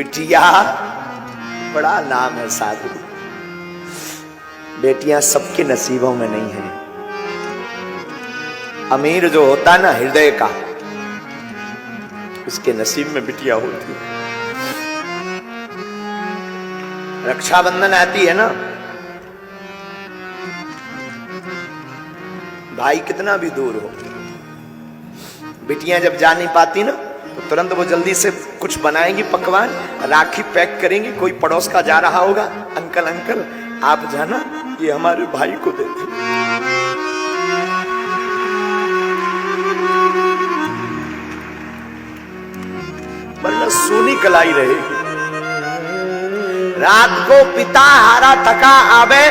बिटिया बड़ा नाम है साधु। बेटियां सबके नसीबों में नहीं है। अमीर जो होता ना हृदय का, उसके नसीब में बिटिया होती है। रक्षाबंधन आती है ना, भाई कितना भी दूर हो, बिटियां जब जा नहीं पाती ना तो तुरंत वो जल्दी से कुछ बनाएंगी पकवान, राखी पैक करेंगी। कोई पड़ोस का जा रहा होगा, अंकल अंकल आप जाना ये हमारे भाई को दे दे। वरना सोनी कलाई रहेगी। रात को पिता हारा थका आवे,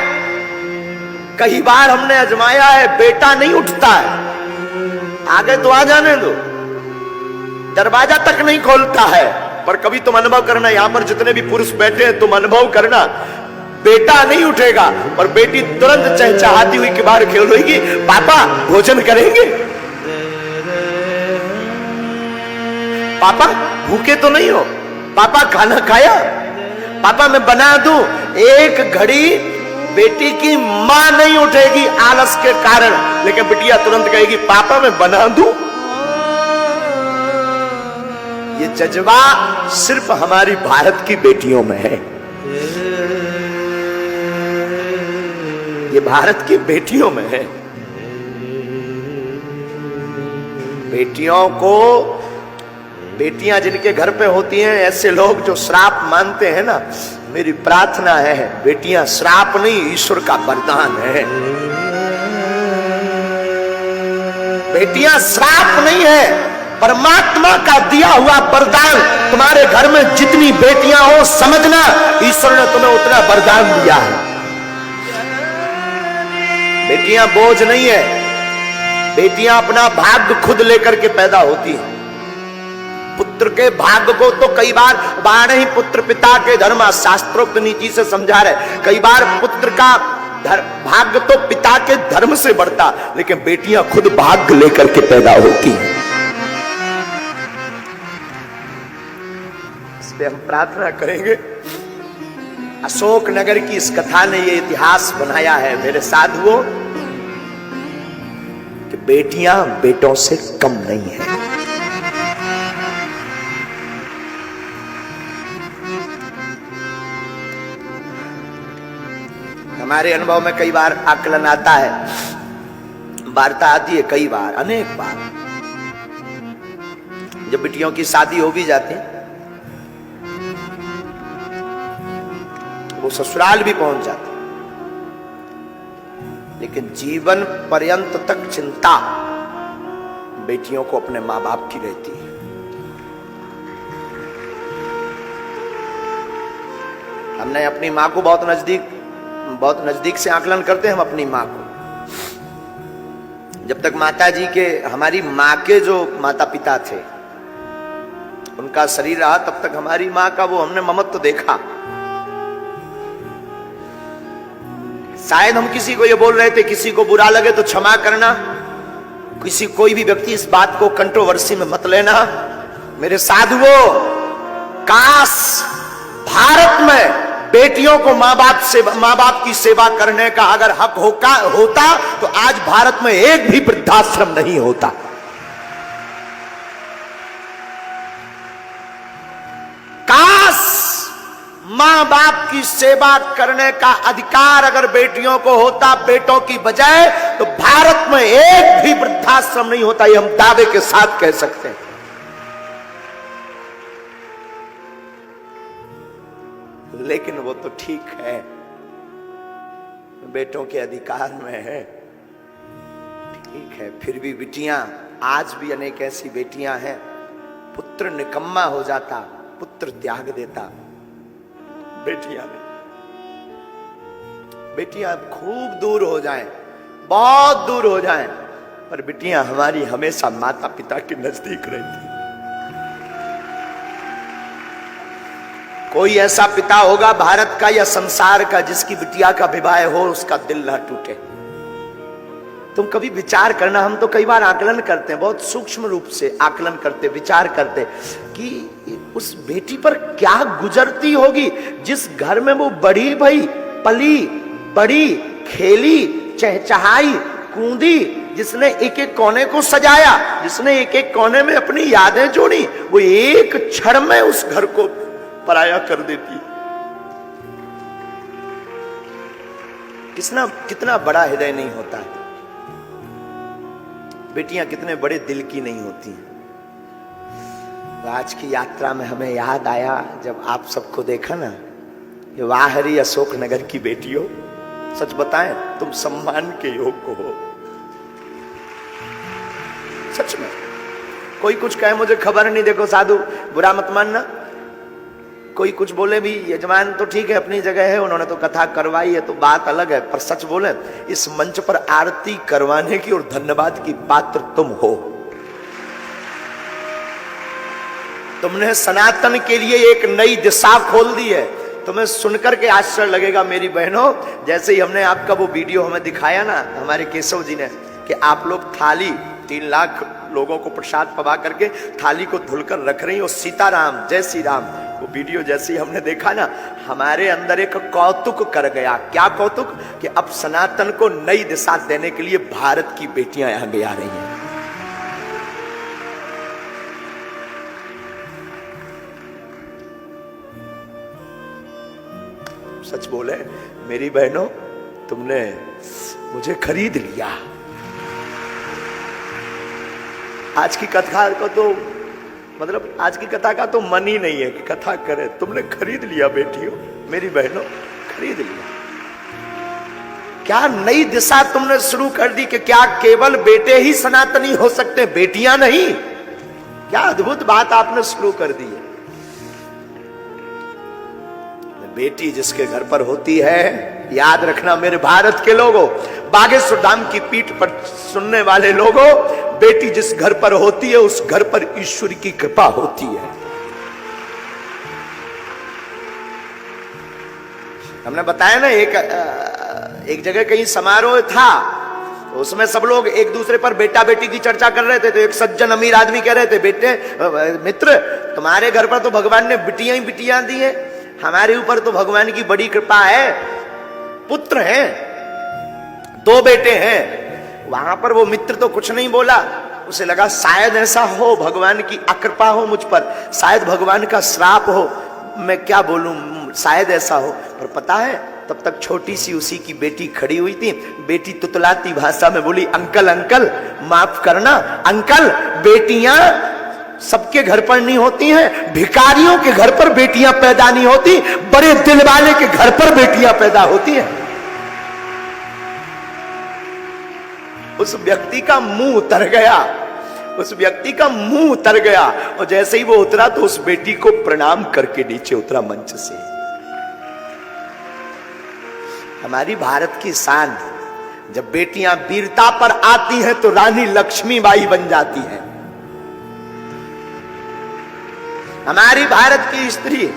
कई बार हमने आजमाया है, बेटा नहीं उठता है। आगे तो आ जाने दो, दरवाजा तक नहीं खोलता है। पर कभी तुम अनुभव करना, यहां पर जितने भी पुरुष बैठे हैं तुम अनुभव करना, बेटा नहीं उठेगा और बेटी तुरंत चहचहाती हुई के बाहर खेल रही, पापा भोजन करेंगे, पापा भूखे तो नहीं हो, पापा खाना खाया, पापा मैं बना दूं। एक घड़ी बेटी की मां नहीं उठेगी आलस के कारण, लेकिन बिटिया तुरंत कहेगी पापा मैं बना दूं। ये जज्बा सिर्फ हमारी भारत की बेटियों में है। ये भारत की बेटियों में है। बेटियों को, बेटियां जिनके घर पे होती हैं, ऐसे लोग जो श्राप मानते हैं ना, मेरी प्रार्थना है बेटियां श्राप नहीं, ईश्वर का वरदान है। बेटियां श्राप नहीं है, परमात्मा का दिया हुआ वरदान। तुम्हारे घर में जितनी बेटियां हो, समझना ईश्वर ने तुम्हें उतना वरदान दिया है। बेटियां बोझ नहीं है, बेटियां अपना भाग्य खुद लेकर के पैदा होती हैं। पुत्र के भाग्य को तो कई बार बारह ही पुत्र पिता के धर्म, शास्त्रोक्त नीति से समझा रहे। कई बार पुत्र का भाग्य तो पिता के धर्म से बढ़ता, लेकिन बेटियां खुद भाग्य लेकर के पैदा होती हैं। इसलिए हम प्रार्थना करेंगे, अशोक नगर की इस कथा ने ये इतिहास बनाया है मेरे साधुओं, कि बेटियां बेटों से कम नहीं है। हमारे अनुभव में कई बार आकलन आता है, वार्ता आती है, कई बार, अनेक बार, जब बिटियों की शादी हो भी जाती है, वो ससुराल भी पहुंच जाते, लेकिन जीवन पर्यंत तक चिंता बेटियों को अपने मां बाप की रहती है। हमने अपनी मां को बहुत नजदीक से आकलन करते हैं हम अपनी मां को। जब तक माता जी के, हमारी मां के जो माता पिता थे, उनका शरीर रहा, तब तक हमारी मां का वो हमने ममत्व देखा। शायद हम किसी को ये बोल रहे थे, किसी को बुरा लगे तो क्षमा करना, कोई भी व्यक्ति इस बात को कंट्रोवर्सी में मत लेना। मेरे साधुओं, काश भारत में बेटियों को मां बाप की सेवा करने का अगर हक होता तो आज भारत में एक भी वृद्धाश्रम नहीं होता। काश मां बाप की सेवा करने का अधिकार अगर बेटियों को होता बेटों की बजाय, तो भारत में एक भी वृद्धाश्रम नहीं होता। ये हम दावे के साथ कह सकते हैं। लेकिन वो तो ठीक है, बेटों के अधिकार में है, ठीक है, फिर भी बेटियां, आज भी अनेक ऐसी बेटियां हैं, पुत्र निकम्मा हो जाता, पुत्र त्याग देता, बेटियां नहीं। बेटियां खूब दूर हो जाएं, बहुत दूर हो जाएं, पर बेटियां हमारी हमेशा माता पिता के नजदीक रहती। कोई ऐसा पिता होगा भारत का या संसार का जिसकी बिटिया का विवाह हो, उसका दिल ना टूटे। तुम कभी विचार करना, हम तो कई बार आकलन करते हैं, बहुत सूक्ष्म रूप से आकलन करते, विचार करते कि उस बेटी पर क्या गुजरती होगी, जिस घर में वो बड़ी भई, पली बड़ी, खेली, चहचहाई, कूदी, जिसने एक एक कोने को सजाया, जिसने एक एक कोने में अपनी यादें जोड़ी, वो एक क्षण में उस घर को पराया कर देती। कितना बड़ा हृदय नहीं होता है। बेटियां कितने बड़े दिल की नहीं होती हैं। आज की यात्रा में हमें याद आया जब आप सबको देखा ना, ये वाह हरी अशोक नगर की बेटियों, सच बताएं तुम सम्मान के योग्य हो। सच में कोई कुछ कहे मुझे खबर नहीं, देखो साधु बुरा मत मानना, कोई कुछ बोले भी, यजमान तो ठीक है अपनी जगह है, उन्होंने तो कथा करवाई है तो बात अलग है, पर सच बोले इस मंच पर आरती करवाने की और धन्यवाद की पात्र तुम हो। तुमने सनातन के लिए एक नई दिशा खोल दी है। तुम्हें सुनकर के आश्चर्य लगेगा मेरी बहनों, जैसे ही हमने आपका वो वीडियो हमें दिखाया ना हमारे केशव जी ने, कि आप लोग थाली 3 लाख लोगों को प्रसाद पवा करके थाली को धुलकर रख रही हो, सीताराम जय श्री राम, वो वीडियो जैसे ही हमने देखा ना, हमारे अंदर एक कौतुक कर गया। क्या कौतुक? कि अब सनातन को नई दिशा देने के लिए भारत की बेटियां आगे आ रही हैं। सच बोले मेरी बहनों, तुमने मुझे खरीद लिया। आज की कथा को तो मतलब आज की कथा का तो मन ही नहीं है कि कथा करे, तुमने खरीद लिया बेटियों, मेरी बहनों खरीद लिया। क्या नई दिशा तुमने शुरू कर दी कि क्या केवल बेटे ही सनातनी हो सकते, बेटियां नहीं? क्या अद्भुत बात आपने शुरू कर दी है। बेटी जिसके घर पर होती है, याद रखना मेरे भारत के लोगों, बागेश्वर धाम की पीठ पर सुनने वाले लोगों, बेटी जिस घर पर होती है उस घर पर ईश्वर की कृपा होती है। हमने बताया ना एक जगह कहीं समारोह था, तो उसमें सब लोग एक दूसरे पर बेटा बेटी की चर्चा कर रहे थे, तो एक सज्जन अमीर आदमी कह रहे थे, बेटे मित्र तुम्हारे घर पर तो भगवान ने बिटियां ही बिटियां दी है, हमारे ऊपर तो भगवान की बड़ी कृपा है, पुत्र हैं, 2 बेटे हैं। वहां पर वो मित्र तो कुछ नहीं बोला, उसे लगा शायद ऐसा हो भगवान की अकृपा हो मुझ पर, शायद भगवान का श्राप हो, मैं क्या बोलूं, शायद ऐसा हो। पर पता है तब तक छोटी सी उसी की बेटी खड़ी हुई थी। बेटी तुतलाती भाषा में बोली, अंकल अंकल माफ करना अंकल, बेटियां सबके घर पर नहीं होती हैं, भिखारियों के घर पर बेटियां पैदा नहीं होती, बड़े दिल वाले के घर पर बेटियां पैदा होती हैं। उस व्यक्ति का मुंह उतर गया, उस व्यक्ति का मुंह उतर गया, और जैसे ही वो उतरा तो उस बेटी को प्रणाम करके नीचे उतरा मंच से। हमारी भारत की शान, जब बेटियां वीरता पर आती हैं तो रानी लक्ष्मीबाई बन जाती हैं। हमारी भारत की स्त्री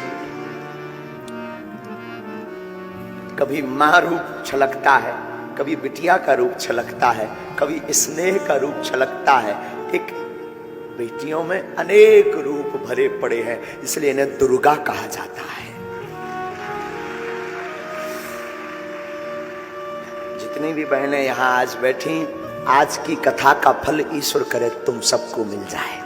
कभी मां रूप छलकता है, कभी बिटिया का रूप छलकता है, कभी स्नेह का रूप छलकता है। एक बेटियों में अनेक रूप भरे पड़े हैं, इसलिए इन्हें दुर्गा कहा जाता है। जितनी भी बहनें यहां आज बैठी, आज की कथा का फल ईश्वर करे तुम सबको मिल जाए।